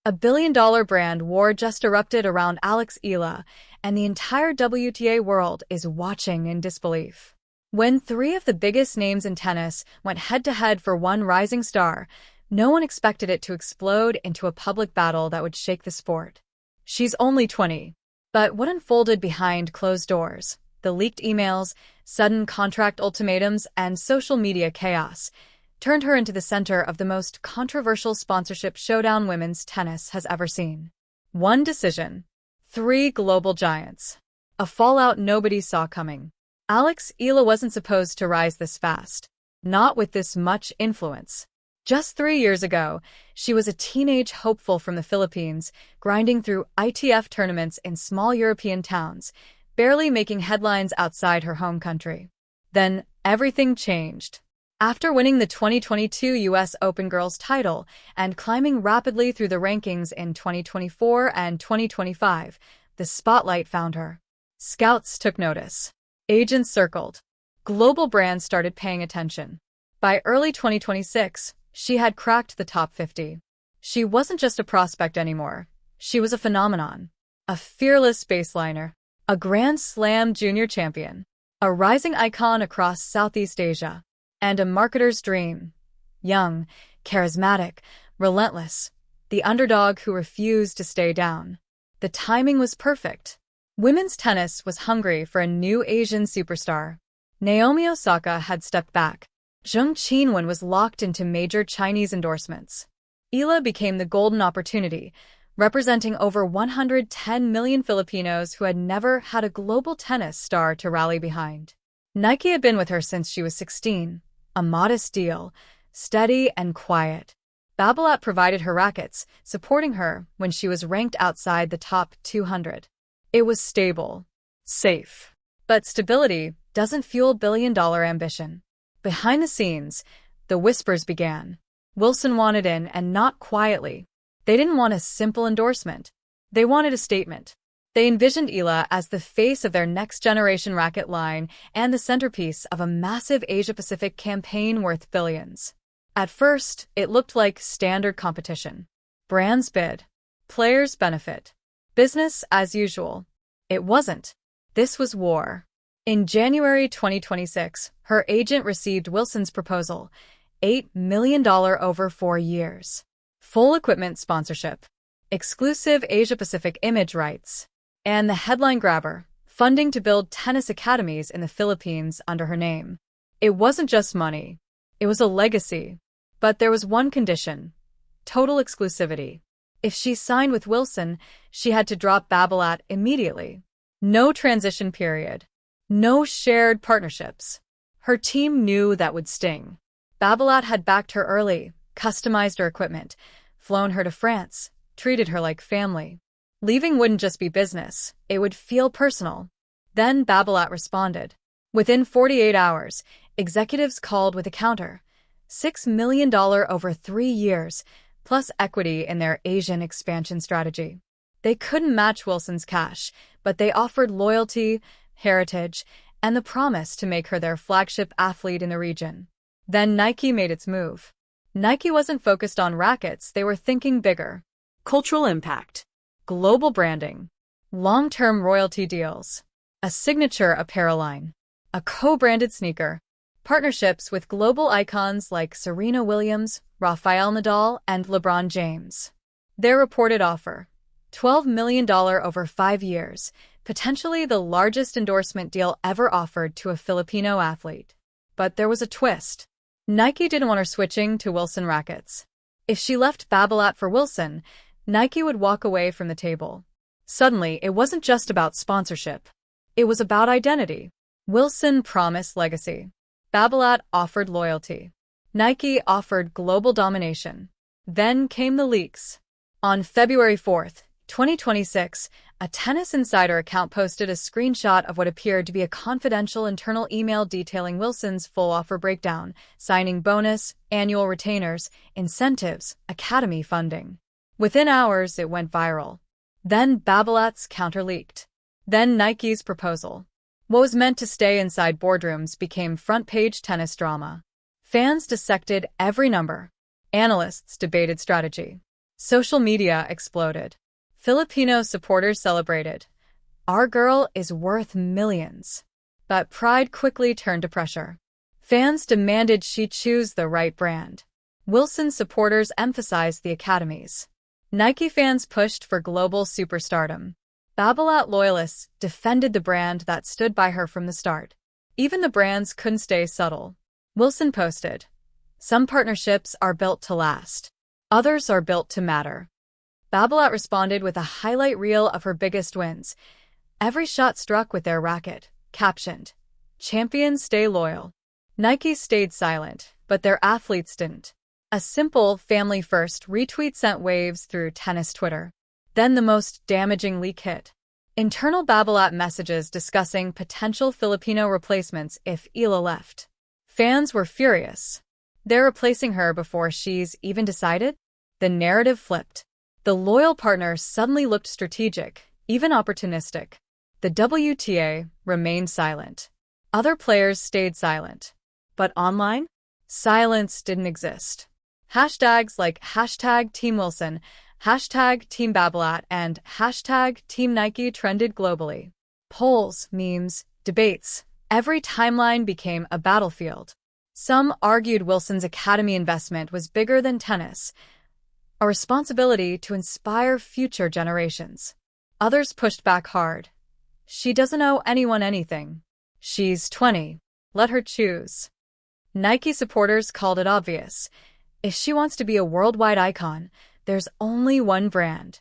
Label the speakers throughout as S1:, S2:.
S1: A billion-dollar brand war just erupted around Eala, and the entire WTA world is watching in disbelief. When three of the biggest names in tennis went head-to-head for one rising star, no one expected it to explode into a public battle that would shake the sport. She's only 20. But what unfolded behind closed doors, the leaked emails, sudden contract ultimatums, and social media chaos, turned her into the center of the most controversial sponsorship showdown women's tennis has ever seen. One decision. Three global giants. A fallout nobody saw coming. Eala wasn't supposed to rise this fast. Not with this much influence. Just 3 years ago, she was a teenage hopeful from the Philippines, grinding through ITF tournaments in small European towns, barely making headlines outside her home country. Then, everything changed. After winning the 2022 U.S. Open Girls title and climbing rapidly through the rankings in 2024 and 2025, the spotlight found her. Scouts took notice. Agents circled. Global brands started paying attention. By early 2026, she had cracked the top 50. She wasn't just a prospect anymore. She was a phenomenon. A fearless baseliner. A Grand Slam junior champion. A rising icon across Southeast Asia. And a marketer's dream. Young, charismatic, relentless. The underdog who refused to stay down. The timing was perfect. Women's tennis was hungry for a new Asian superstar. Naomi Osaka had stepped back. Zheng Qinwen was locked into major Chinese endorsements. Eala became the golden opportunity, representing over 110 million Filipinos who had never had a global tennis star to rally behind. Nike had been with her since she was 16, a modest deal, steady and quiet. Babolat provided her rackets, supporting her when she was ranked outside the top 200. It was stable, safe. But stability doesn't fuel billion-dollar ambition. Behind the scenes, the whispers began. Wilson wanted in, and not quietly. They didn't want a simple endorsement. They wanted a statement. They envisioned Eala as the face of their next-generation racket line and the centerpiece of a massive Asia-Pacific campaign worth billions. At first, it looked like standard competition. Brands bid. Players benefit. Business as usual. It wasn't. This was war. In January 2026, her agent received Wilson's proposal, $8 million over 4 years. Full equipment sponsorship, exclusive Asia-Pacific image rights, and the headline grabber, funding to build tennis academies in the Philippines under her name. It wasn't just money. It was a legacy. But there was one condition: total exclusivity. If she signed with Wilson, she had to drop Babolat immediately. No transition period. No shared partnerships. Her team knew that would sting. Babolat had backed her early, customized her equipment, flown her to France, treated her like family. Leaving wouldn't just be business, it would feel personal. Then Babolat responded. Within 48 hours, executives called with a counter. $6 million over 3 years, plus equity in their Asian expansion strategy. They couldn't match Wilson's cash, but they offered loyalty, heritage, and the promise to make her their flagship athlete in the region. Then Nike made its move. Nike wasn't focused on rackets, they were thinking bigger. Cultural impact. Global branding. Long-term royalty deals. A signature apparel line. A co-branded sneaker. Partnerships with global icons like Serena Williams, Rafael Nadal, and LeBron James. Their reported offer: $12 million over 5 years, potentially the largest endorsement deal ever offered to a Filipino athlete. But there was a twist. Nike didn't want her switching to Wilson rackets. If she left Babolat for Wilson, Nike would walk away from the table. Suddenly, it wasn't just about sponsorship. It was about identity. Wilson promised legacy. Babolat offered loyalty. Nike offered global domination. Then came the leaks. On February 4th, 2026, a Tennis Insider account posted a screenshot of what appeared to be a confidential internal email detailing Wilson's full offer breakdown, signing bonus, annual retainers, incentives, academy funding. Within hours, it went viral. Then Babolat's counter leaked. Then Nike's proposal. What was meant to stay inside boardrooms became front-page tennis drama. Fans dissected every number. Analysts debated strategy. Social media exploded. Filipino supporters celebrated. Our girl is worth millions. But pride quickly turned to pressure. Fans demanded she choose the right brand. Wilson supporters emphasized the academies. Nike fans pushed for global superstardom. Babolat loyalists defended the brand that stood by her from the start. Even the brands couldn't stay subtle. Wilson posted, "Some partnerships are built to last. Others are built to matter." Babolat responded with a highlight reel of her biggest wins. Every shot struck with their racket, captioned, "Champions stay loyal." Nike stayed silent, but their athletes didn't. A simple family-first retweet sent waves through tennis Twitter. Then the most damaging leak hit. Internal Babolat messages discussing potential Filipino replacements if Eala left. Fans were furious. They're replacing her before she's even decided? The narrative flipped. The loyal partner suddenly looked strategic, even opportunistic. The WTA remained silent. Other players stayed silent. But online? Silence didn't exist. Hashtags like #TeamWilson, #TeamBabolat, and #TeamNike trended globally. Polls, memes, debates. Every timeline became a battlefield. Some argued Wilson's academy investment was bigger than tennis, a responsibility to inspire future generations. Others pushed back hard. She doesn't owe anyone anything. She's 20. Let her choose. Nike supporters called it obvious. If she wants to be a worldwide icon, there's only one brand.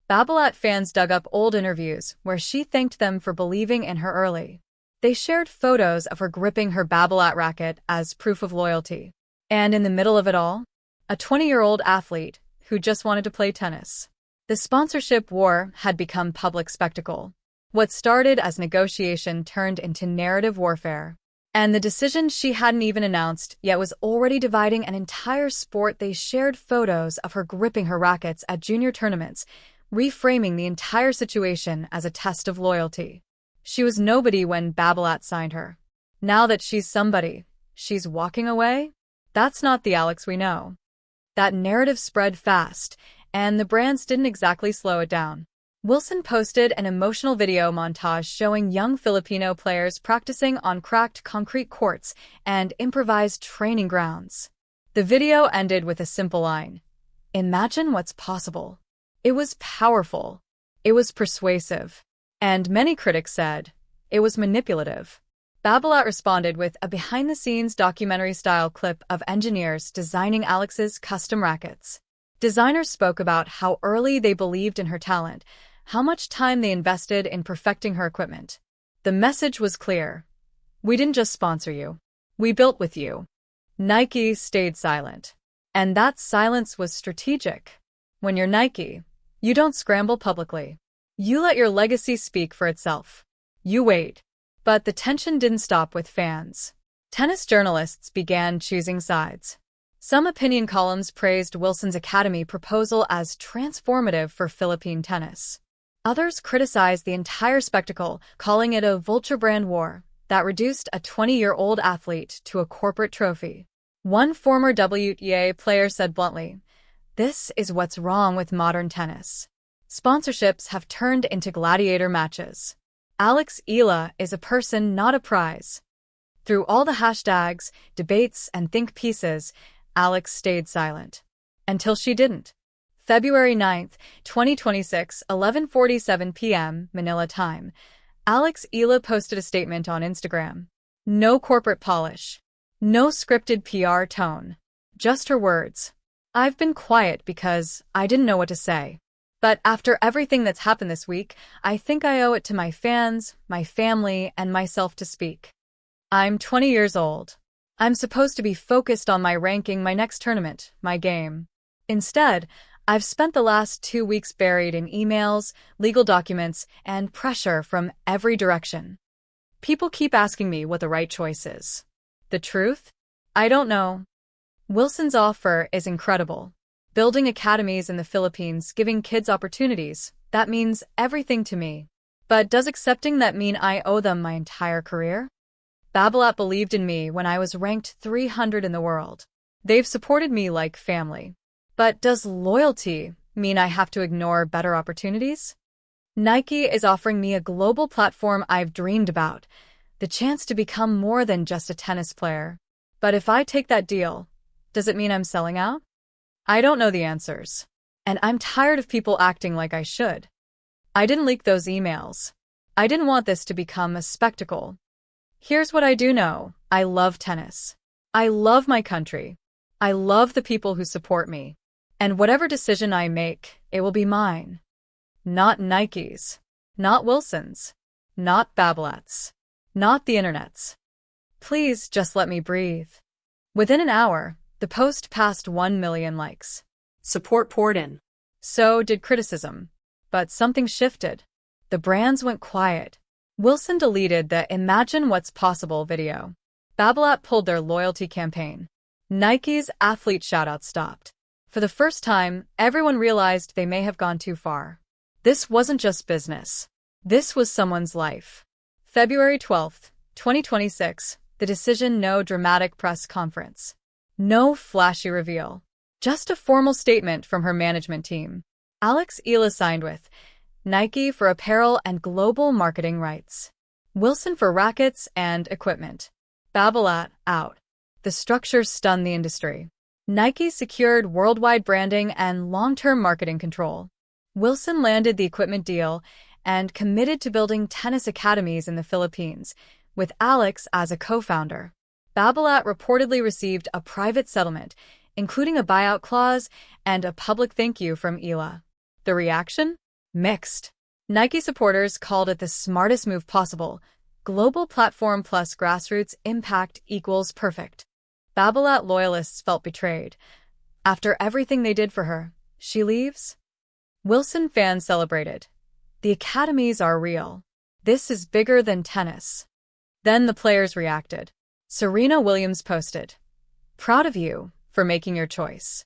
S1: Babolat fans dug up old interviews where she thanked them for believing in her early. They shared photos of her gripping her Babolat racket as proof of loyalty. And in the middle of it all, a 20-year-old athlete who just wanted to play tennis. The sponsorship war had become public spectacle. What started as negotiation turned into narrative warfare. And the decision she hadn't even announced yet was already dividing an entire sport. They shared photos of her gripping her rackets at junior tournaments, reframing the entire situation as a test of loyalty. She was nobody when Babolat signed her. Now that she's somebody, she's walking away? That's not the Alex we know. That narrative spread fast, and the brands didn't exactly slow it down. Wilson posted an emotional video montage showing young Filipino players practicing on cracked concrete courts and improvised training grounds. The video ended with a simple line, "Imagine what's possible." It was powerful. It was persuasive. And many critics said it was manipulative. Babolat responded with a behind-the-scenes documentary-style clip of engineers designing Alex's custom rackets. Designers spoke about how early they believed in her talent, how much time they invested in perfecting her equipment. The message was clear. We didn't just sponsor you. We built with you. Nike stayed silent. And that silence was strategic. When you're Nike, you don't scramble publicly. You let your legacy speak for itself. You wait. But the tension didn't stop with fans. Tennis journalists began choosing sides. Some opinion columns praised Wilson's academy proposal as transformative for Philippine tennis. Others criticized the entire spectacle, calling it a vulture brand war that reduced a 20-year-old athlete to a corporate trophy. One former WTA player said bluntly, "This is what's wrong with modern tennis. Sponsorships have turned into gladiator matches. Alex Eala is a person, not a prize." Through all the hashtags, debates, and think pieces, Alex stayed silent. Until she didn't. February 9, 2026, 11:47 p.m. Manila time. Alex Eala posted a statement on Instagram. No corporate polish. No scripted PR tone. Just her words. "I've been quiet because I didn't know what to say. But after everything that's happened this week, I think I owe it to my fans, my family, and myself to speak. I'm 20 years old. I'm supposed to be focused on my ranking, my next tournament, my game. Instead, I've spent the last 2 weeks buried in emails, legal documents, and pressure from every direction. People keep asking me what the right choice is. The truth? I don't know." Wilson's offer is incredible. Building academies in the Philippines, giving kids opportunities, that means everything to me. But does accepting that mean I owe them my entire career? Babolat believed in me when I was ranked 300 in the world. They've supported me like family. But does loyalty mean I have to ignore better opportunities? Nike is offering me a global platform I've dreamed about, the chance to become more than just a tennis player. But if I take that deal, does it mean I'm selling out? I don't know the answers. And I'm tired of people acting like I should. I didn't leak those emails. I didn't want this to become a spectacle. Here's what I do know. I love tennis. I love my country. I love the people who support me. And whatever decision I make, it will be mine. Not Nike's. Not Wilson's. Not Babolat's. Not the internet's. Please just let me breathe. Within an hour, the post passed 1 million likes.
S2: Support poured in.
S1: So did criticism. But something shifted. The brands went quiet. Wilson deleted the "Imagine What's Possible" video. Babolat pulled their loyalty campaign. Nike's athlete shoutout stopped. For the first time, everyone realized they may have gone too far. This wasn't just business. This was someone's life. February 12, 2026, the decision. No dramatic press conference. No flashy reveal. Just a formal statement from her management team. Eala signed with Nike for apparel and global marketing rights. Wilson for rackets and equipment. Babolat out. The structure stunned the industry. Nike secured worldwide branding and long-term marketing control. Wilson landed the equipment deal and committed to building tennis academies in the Philippines, with Alex as a co-founder. Babolat reportedly received a private settlement, including a buyout clause and a public thank you from Eala. The reaction? Mixed. Nike supporters called it the smartest move possible. Global platform plus grassroots impact equals perfect. Babolat loyalists felt betrayed. After everything they did for her, she leaves? Wilson fans celebrated. The academies are real. This is bigger than tennis. Then the players reacted. Serena Williams posted, "Proud of you for making your choice."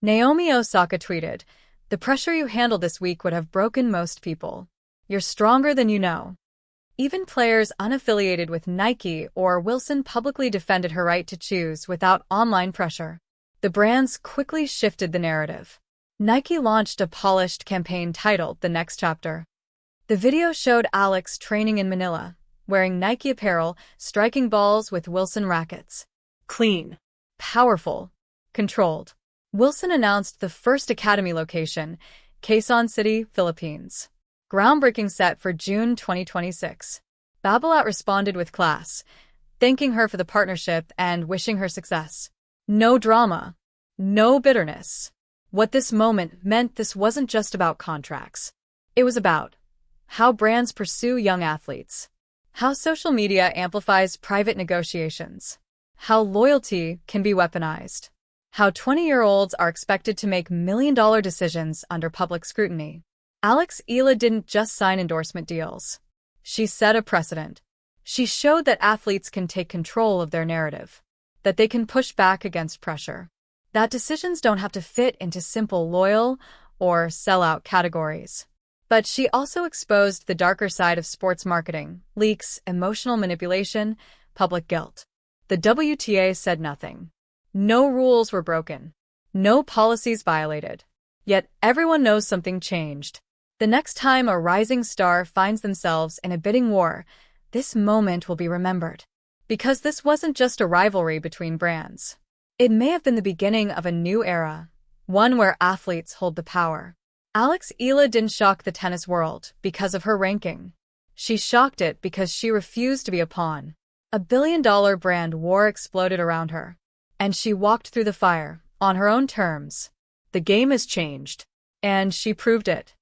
S1: Naomi Osaka tweeted, "The pressure you handled this week would have broken most people. You're stronger than you know." Even players unaffiliated with Nike or Wilson publicly defended her right to choose without online pressure. The brands quickly shifted the narrative. Nike launched a polished campaign titled The Next Chapter. The video showed Alex training in Manila, wearing Nike apparel, striking balls with Wilson rackets.
S2: Clean.
S1: Powerful. Controlled. Wilson announced the first academy location, Quezon City, Philippines. Groundbreaking set for June 2026. Babolat responded with class, thanking her for the partnership and wishing her success. No drama. No bitterness. What this moment meant, this wasn't just about contracts. It was about how brands pursue young athletes, how social media amplifies private negotiations, how loyalty can be weaponized, how 20-year-olds are expected to make million-dollar decisions under public scrutiny. Eala didn't just sign endorsement deals. She set a precedent. She showed that athletes can take control of their narrative, that they can push back against pressure, that decisions don't have to fit into simple loyal or sellout categories. But she also exposed the darker side of sports marketing, leaks, emotional manipulation, public guilt. The WTA said nothing. No rules were broken. No policies violated. Yet everyone knows something changed. The next time a rising star finds themselves in a bidding war, this moment will be remembered. Because this wasn't just a rivalry between brands. It may have been the beginning of a new era, one where athletes hold the power. Eala didn't shock the tennis world because of her ranking. She shocked it because she refused to be a pawn. A billion-dollar brand war exploded around her. And she walked through the fire, on her own terms. The game has changed. And she proved it.